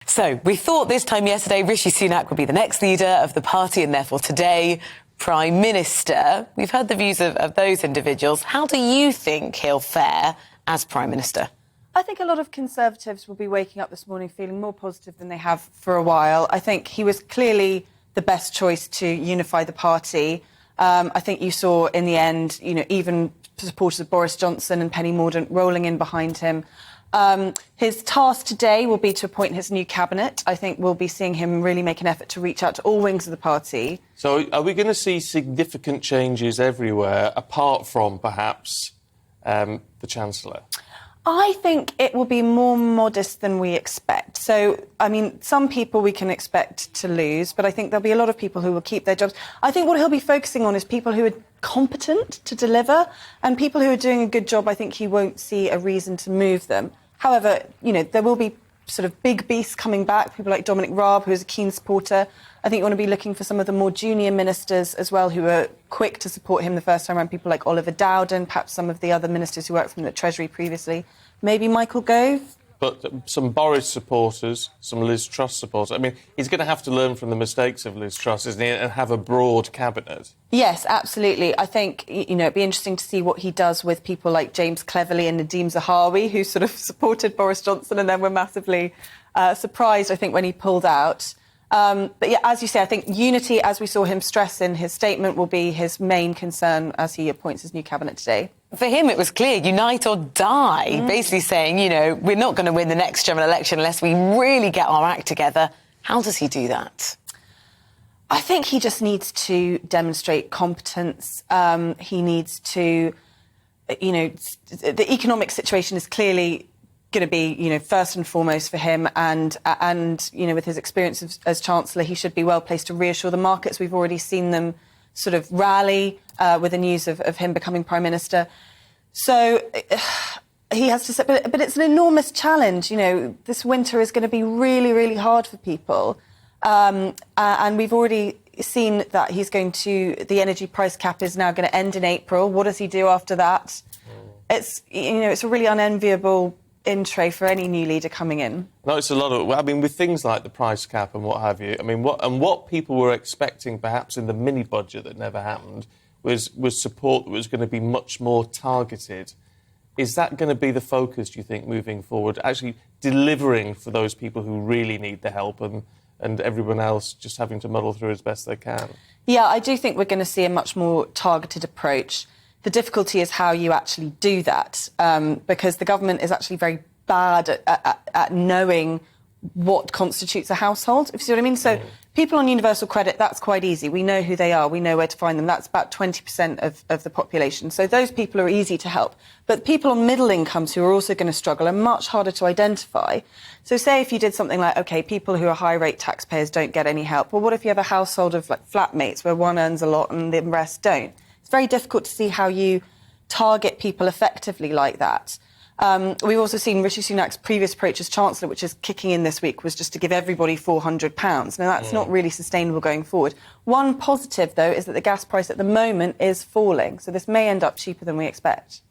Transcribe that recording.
So we thought this time yesterday Rishi Sunak would be the next leader of the party and therefore today Prime Minister. We've heard the views of those individuals. How do you think he'll fare as Prime Minister? I think a lot of Conservatives will be waking up this morning feeling more positive than they have for a while. I think he was clearly the best choice to unify the party. I think you saw in the end, even supporters of Boris Johnson and Penny Mordaunt rolling in behind him. His task today will be to appoint his new cabinet. I think we'll be seeing him really make an effort to reach out to all wings of the party. So are we going to see significant changes everywhere, apart from perhaps the Chancellor? I think it will be more modest than we expect. So, some people we can expect to lose, but I think there'll be a lot of people who will keep their jobs. I think what he'll be focusing on is people who are competent to deliver, and people who are doing a good job, I think he won't see a reason to move them. However, there will be sort of big beasts coming back, people like Dominic Raab, who is a keen supporter. I think you want to be looking for some of the more junior ministers as well, who were quick to support him the first time around, people like Oliver Dowden, perhaps some of the other ministers who worked from the Treasury previously, maybe Michael Gove. But some Boris supporters, some Liz Truss supporters. He's going to have to learn from the mistakes of Liz Truss, isn't he, and have a broad cabinet. Yes, absolutely. I think, it'd be interesting to see what he does with people like James Cleverly and Nadeem Zahawi, who sort of supported Boris Johnson and then were massively surprised, I think, when he pulled out. But yeah, as you say, I think unity, as we saw him stress in his statement, will be his main concern as he appoints his new cabinet today. For him, it was clear, unite or die, basically saying, we're not going to win the next general election unless we really get our act together. How does he do that? I think he just needs to demonstrate competence. He needs to, the economic situation is clearly going to be, first and foremost for him. And with his experience as Chancellor, he should be well placed to reassure the markets. We've already seen them sort of rally with the news of him becoming Prime Minister. So he has to say, but it's an enormous challenge. This winter is going to be really, really hard for people. And we've already seen that the energy price cap is now going to end in April. What does he do after that? It's a really unenviable in-tray for any new leader coming in. No, it's a lot of... with things like the price cap and what have you, what people were expecting perhaps in the mini-budget that never happened was support that was going to be much more targeted. Is that going to be the focus, do you think, moving forward? Actually delivering for those people who really need the help and everyone else just having to muddle through as best they can? Yeah, I do think we're going to see a much more targeted approach. The difficulty is how you actually do that, because the government is actually very bad at knowing what constitutes a household, if you see what I mean. So people on universal credit, that's quite easy. We know who they are. We know where to find them. That's about 20% of the population. So those people are easy to help. But people on middle incomes who are also going to struggle are much harder to identify. So say if you did something like, OK, people who are high-rate taxpayers don't get any help. Well, what if you have a household of flatmates where one earns a lot and the rest don't? It's very difficult to see how you target people effectively like that. We've also seen Rishi Sunak's previous approach as Chancellor, which is kicking in this week, was just to give everybody £400. Now, that's not really sustainable going forward. One positive, though, is that the gas price at the moment is falling, so this may end up cheaper than we expect.